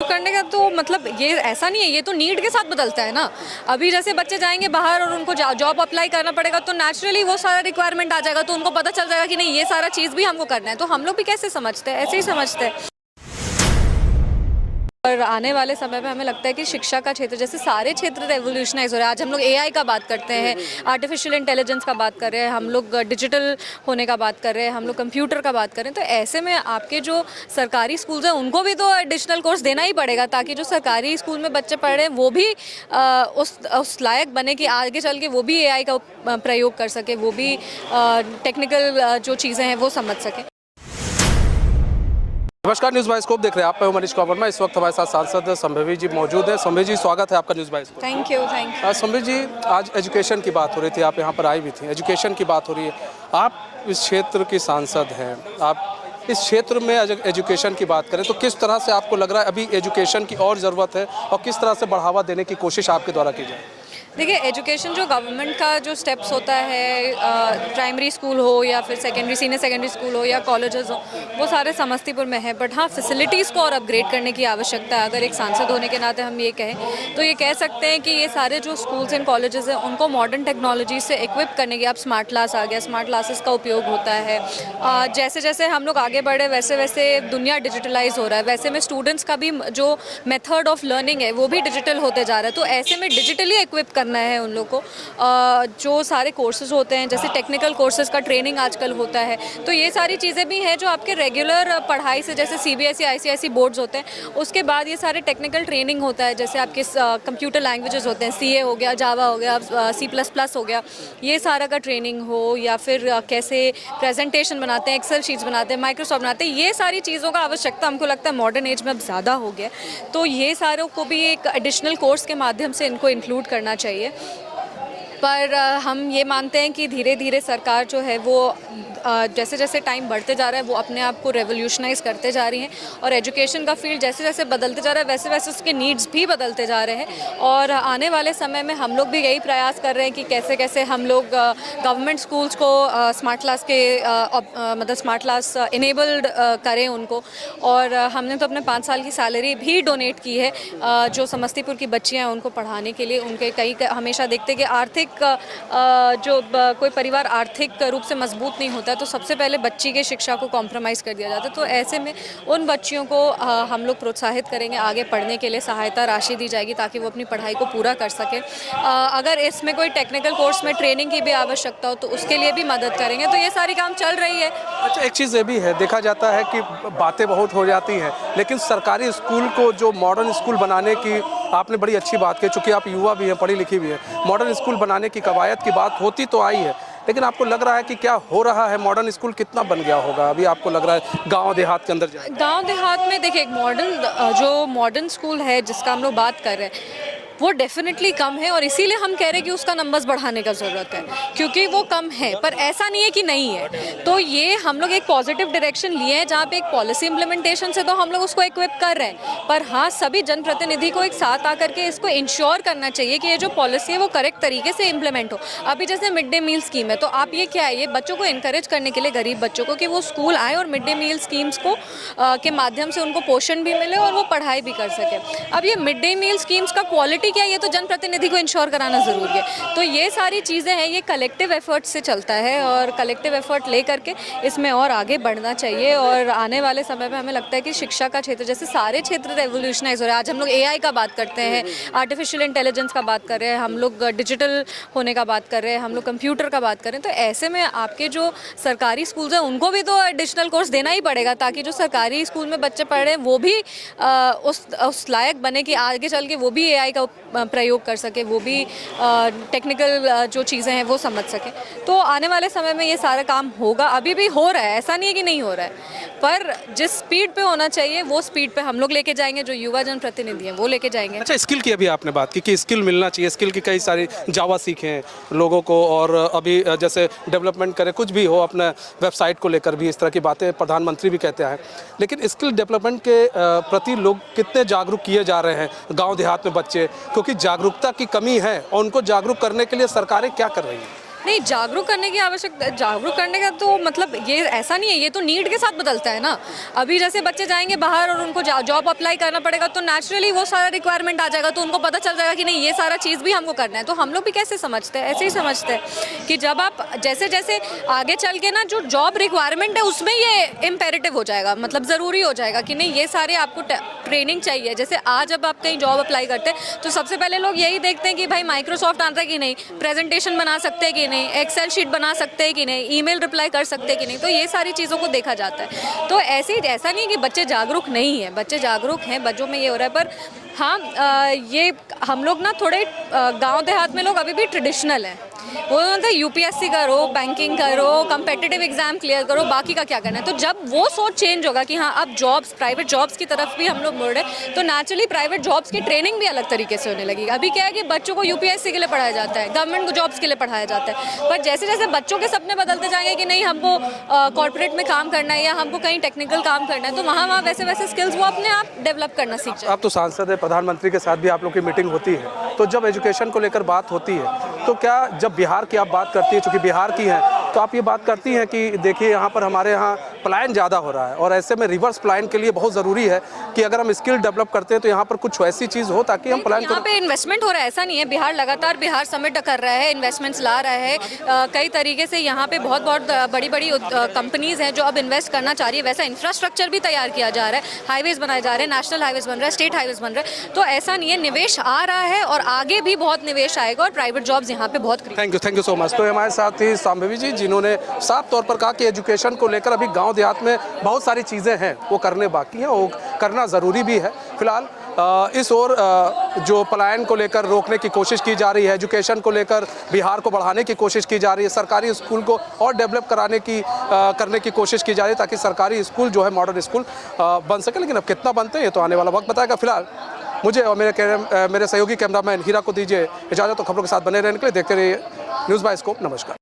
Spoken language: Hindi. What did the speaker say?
करने का तो मतलब ये ऐसा नहीं है, ये तो नीड के साथ बदलता है ना। अभी जैसे बच्चे जाएंगे बाहर और उनको जॉब अप्लाई करना पड़ेगा तो नेचुरली वो सारा रिक्वायरमेंट आ जाएगा, तो उनको पता चल जाएगा कि नहीं ये सारा चीज़ भी हमको करना है। तो हम लोग भी कैसे समझते हैं, ऐसे ही समझते हैं। और आने वाले समय में हमें लगता है कि शिक्षा का क्षेत्र, जैसे सारे क्षेत्र रेवोल्यूशनाइज हो रहे हैं। आज हम लोग एआई का बात करते हैं, आर्टिफिशियल इंटेलिजेंस का बात कर रहे हैं, हम लोग डिजिटल होने का बात कर रहे हैं, हम लोग कंप्यूटर का बात कर रहे हैं। तो ऐसे में आपके जो सरकारी स्कूल्स हैं उनको भी तो एडिशनल कोर्स देना ही पड़ेगा, ताकि जो सरकारी स्कूल में बच्चे पढ़ रहे हैं वो भी उस लायक बने कि आगे चल के वो भी एआई का प्रयोग कर सके, वो भी टेक्निकल जो चीज़ें हैं वो समझ सके। नमस्कार, न्यूज़ बाइस्कोप देख रहे हैं आप। मैं मनीष वर्मा। इस वक्त हमारे साथ सांसद संभवी जी मौजूद है। संभवी जी, स्वागत है आपका news bioscope. Thank you. Sambhavi ji, आज एजुकेशन की बात हो रही थी, आप यहाँ पर आई भी थी, एजुकेशन की बात हो रही है। आप इस क्षेत्र की सांसद हैं, आप इस क्षेत्र में एजुकेशन की बात करें तो किस तरह से आपको लग रहा है अभी एजुकेशन की और ज़रूरत है और किस तरह से बढ़ावा देने की कोशिश आपके द्वारा की जाए? देखिए, एजुकेशन जो गवर्नमेंट का जो स्टेप्स होता है, प्राइमरी स्कूल हो या फिर सीनियर सेकेंडरी स्कूल हो या कॉलेजेस हो, वो सारे समस्तीपुर में है। बट हाँ, फैसिलिटीज़ को और अपग्रेड करने की आवश्यकता है। अगर एक सांसद होने के नाते हम ये कहें तो ये कह सकते हैं कि ये सारे जो स्कूल्स एंड कॉलेजेस हैं उनको मॉडर्न टेक्नोलॉजी से इक्विप करने की, अब स्मार्ट क्लास आ गया, स्मार्ट क्लासेस का उपयोग होता है। जैसे जैसे हम लोग आगे बढ़े वैसे वैसे दुनिया डिजिटलाइज हो रहा है, वैसे में स्टूडेंट्स का भी जो मेथड ऑफ लर्निंग है वो भी डिजिटल होते जा रहा है। तो ऐसे में डिजिटली इक्विप करना है उन लोग को। जो सारे कोर्सेज होते हैं, जैसे टेक्निकल कोर्सेज का ट्रेनिंग आजकल होता है, तो ये सारी चीज़ें भी हैं जो आपके रेगुलर पढ़ाई से, जैसे सीबीएसई आईसीएसई बोर्ड्स होते हैं, उसके बाद ये सारे टेक्निकल ट्रेनिंग होता है। जैसे आपके कंप्यूटर लैंग्वेजेस होते हैं, सीए हो गया, जावा हो गया, C++ हो गया, ये सारा का ट्रेनिंग हो, या फिर कैसे प्रेजेंटेशन बनाते हैं, एक्सेल शीट्स बनाते हैं, माइक्रोसॉफ्ट बनाते हैं, ये सारी चीज़ों का आवश्यकता हमको लगता है मॉडर्न एज में अब ज़्यादा हो गया। तो ये सारों को भी एक एडिशनल कोर्स के माध्यम से इनको इंक्लूड करना चाहिए। पर हम ये मानते हैं कि धीरे धीरे सरकार जो है वो जैसे जैसे टाइम बढ़ते जा रहा है वो अपने आप को रेवोल्यूशनाइज करते जा रही हैं, और एजुकेशन का फील्ड जैसे जैसे बदलते जा रहा है वैसे वैसे उसके नीड्स भी बदलते जा रहे हैं। और आने वाले समय में हम लोग भी यही प्रयास कर रहे हैं कि कैसे कैसे हम लोग गवर्नमेंट स्कूल्स को स्मार्ट क्लास के मतलब स्मार्ट क्लास इनेबल्ड करें उनको। और हमने तो अपने 5 साल की सैलरी भी डोनेट की है जो समस्तीपुर की बच्चियाँ हैं उनको पढ़ाने के लिए। उनके कई हमेशा देखते कि आर्थिक जो कोई परिवार आर्थिक रूप से मजबूत नहीं होता तो सबसे पहले बच्ची की शिक्षा को कॉम्प्रोमाइज़ कर दिया जाता है। तो ऐसे में उन बच्चियों को हम लोग प्रोत्साहित करेंगे, आगे पढ़ने के लिए सहायता राशि दी जाएगी ताकि वो अपनी पढ़ाई को पूरा कर सके। अगर इसमें कोई टेक्निकल कोर्स में ट्रेनिंग की भी आवश्यकता हो तो उसके लिए भी मदद करेंगे। तो ये सारी काम चल रही है। अच्छा, एक चीज़ ये भी है, देखा जाता है कि बातें बहुत हो जाती हैं, लेकिन सरकारी स्कूल को जो मॉडर्न स्कूल बनाने की आपने बड़ी अच्छी बात की, चूँकि आप युवा भी हैं, पढ़ी लिखी भी हैं, मॉडर्न स्कूल बनाने की कवायद की बात होती तो आई है, लेकिन आपको लग रहा है कि क्या हो रहा है? मॉडर्न स्कूल कितना बन गया होगा अभी आपको लग रहा है गांव देहात के अंदर जाए? गांव देहात में देखिए, जो मॉडर्न स्कूल है जिसका हम लोग बात कर रहे हैं वो डेफिनेटली कम है, और इसीलिए हम कह रहे हैं कि उसका नंबर्स बढ़ाने का ज़रूरत है, क्योंकि वो कम है। पर ऐसा नहीं है कि नहीं है। तो ये हम लोग एक पॉजिटिव डायरेक्शन लिए हैं जहाँ पे एक पॉलिसी इम्प्लीमेंटेशन से तो हम लोग उसको इक्विप कर रहे हैं। पर हाँ, सभी जनप्रतिनिधि को एक साथ आकर के इसको इंश्योर करना चाहिए कि ये जो पॉलिसी है वो करेक्ट तरीके से इम्प्लीमेंट हो। अभी जैसे मिड डे मील स्कीम है, तो आप ये क्या है, ये बच्चों को इनकरेज करने के लिए, गरीब बच्चों को, कि वो स्कूल आए और मिड डे मील स्कीम्स को के माध्यम से उनको पोषण भी मिले और वो पढ़ाई भी कर सके। अब ये मिड डे मील स्कीम्स का क्वालिटी क्या है, ये तो जनप्रतिनिधि को इंश्योर कराना ज़रूरी है। तो ये सारी चीज़ें हैं, ये कलेक्टिव एफर्ट से चलता है, और कलेक्टिव एफर्ट ले करके इसमें और आगे बढ़ना चाहिए। और आने वाले समय में हमें लगता है कि शिक्षा का क्षेत्र, जैसे सारे क्षेत्र रेवोल्यूशनाइज हो रहे हैं। आज हम लोग एआई का बात करते हैं, आर्टिफिशियल इंटेलिजेंस का बात कर रहे हैं, हम लोग डिजिटल होने का बात कर रहे हैं, हम लोग कंप्यूटर का बात कर रहे हैं। तो ऐसे में आपके जो सरकारी स्कूल्स हैं उनको भी तो एडिशनल कोर्स देना ही पड़ेगा, ताकि जो सरकारी स्कूल में बच्चे पढ़ रहे हैं वो भी उस लायक बने कि आगे चल के वो भी एआई का प्रयोग कर सके, वो भी टेक्निकल जो चीज़ें हैं वो समझ सके। तो आने वाले समय में ये सारा काम होगा, अभी भी हो रहा है, ऐसा नहीं है कि नहीं हो रहा है। पर जिस स्पीड पे होना चाहिए वो स्पीड पे हम लोग लेके जाएंगे, जो युवा जनप्रतिनिधि हैं वो लेके जाएंगे। अच्छा, स्किल की अभी आपने बात की कि स्किल मिलना चाहिए, स्किल की कई सारी जावा सीखें लोगों को, और अभी जैसे डेवलपमेंट करें, कुछ भी हो, अपना वेबसाइट को लेकर भी इस तरह की बातें प्रधानमंत्री भी कहते हैं। लेकिन स्किल डेवलपमेंट के प्रति लोग कितने जागरूक किए जा रहे हैं गाँव देहात में बच्चे, क्योंकि जागरूकता की कमी है और उनको जागरूक करने के लिए सरकारें क्या कर रही हैं? नहीं, जागरूक करने की आवश्यकता, जागरूक करने का तो मतलब ये ऐसा नहीं है, ये तो नीड के साथ बदलता है ना। अभी जैसे बच्चे जाएंगे बाहर और उनको जॉब अप्लाई करना पड़ेगा, तो नेचुरली वो सारा रिक्वायरमेंट आ जाएगा, तो उनको पता चल जाएगा कि नहीं ये सारा चीज़ भी हमको करना है। तो हम लोग भी कैसे समझते हैं, ऐसे ही समझते हैं कि जब आप जैसे जैसे आगे चल के ना जो जॉब रिक्वायरमेंट है उसमें ये इम्पेरेटिव हो जाएगा, मतलब ज़रूरी हो जाएगा कि नहीं ये सारे आपको ट्रेनिंग चाहिए। जैसे आज जब आप कहीं जॉब अप्लाई करते हैं तो सबसे पहले लोग यही देखते हैं कि भाई माइक्रोसॉफ्ट आता है कि नहीं, प्रेजेंटेशन बना सकते हैं कि नहीं, एक्सेल शीट बना सकते हैं कि नहीं, ईमेल रिप्लाई कर सकते हैं कि नहीं, तो ये सारी चीज़ों को देखा जाता है। तो ऐसे ही ऐसा नहीं है कि बच्चे जागरूक नहीं हैं, बच्चे जागरूक हैं, बच्चों में ये हो रहा है। पर हाँ, ये हम लोग ना थोड़े गांव देहात में लोग अभी भी ट्रेडिशनल हैं। वो मतलब यूपीएससी करो, बैंकिंग करो, कम्पिटिटिव एग्जाम क्लियर करो, बाकी का क्या करना है। तो जब वो सोच चेंज होगा कि हाँ अब जॉब्स, प्राइवेट जॉब्स की तरफ भी हम लोग मुड़ रहे, तो नेचुरली प्राइवेट जॉब्स की ट्रेनिंग भी अलग तरीके से होने लगेगी। अभी क्या है कि बच्चों को यूपीएससी के लिए पढ़ाया जाता है, गवर्नमेंट जॉब्स के लिए पढ़ाया जाता है, पर जैसे जैसे बच्चों के सपने बदलते जाएंगे कि नहीं हमको कॉर्पोरेट में काम करना है या हमको कहीं टेक्निकल काम करना है, तो वहाँ वैसे वैसे स्किल्स वो अपने आप डेवलप करना सीख जाए। आप तो सांसद है, प्रधानमंत्री के साथ भी आप लोग की मीटिंग होती है, तो जब एजुकेशन को लेकर बात होती है तो क्या जब बिहार की आप बात करती है, चूँकि बिहार की है, तो आप ये बात करती हैं कि देखिए यहाँ पर हमारे यहाँ पलायन ज़्यादा हो रहा है और ऐसे में रिवर्स पलायन के लिए बहुत ज़रूरी है कि अगर हम स्किल डेवलप करते हैं तो यहाँ पर कुछ ऐसी चीज़ हो ताकि हम पलायन यहाँ पे इन्वेस्टमेंट हो रहा है, ऐसा नहीं है। बिहार लगातार बिहार समिट कर रहा है, इन्वेस्टमेंट्स ला रहा है, कई तरीके से यहाँ पे बहुत बड़ी बड़ी कंपनीज हैं जो अब इन्वेस्ट करना चाह रही है। वैसा इंफ्रास्ट्रक्चर भी तैयार किया जा रहा है, हाईवेज बनाए जा रहे हैं, नेशनल हाईवेज बन रहा है, स्टेट हाईवेज बन रहा है, तो ऐसा नहीं है, निवेश आ रहा है और आगे भी बहुत निवेश आएगा और प्राइवेट जॉब्स यहाँ पे बहुत। Thank you so much. तो हमारे साथ ही शांभवी जी, जिन्होंने साफ तौर पर कहा कि एजुकेशन को लेकर अभी गांव देहात में बहुत सारी चीज़ें हैं वो करने बाकी हैं, वो करना ज़रूरी भी है। फिलहाल इस ओर जो पलायन को लेकर रोकने की कोशिश की जा रही है, एजुकेशन को लेकर बिहार को बढ़ाने की कोशिश की जा रही है, सरकारी स्कूल को और डेवलप करने की कोशिश की जा रही है ताकि सरकारी स्कूल जो है मॉडर्न स्कूल बन सके। लेकिन अब कितना बनते हैं ये तो आने वाला वक्त बताएगा। फिलहाल मुझे और मेरे सहयोगी कैमरामैन हीरा को दीजिए इजाज़त, तो खबरों के साथ बने रहने के लिए देखते रहिए न्यूज़ बाय स्कोप। नमस्कार।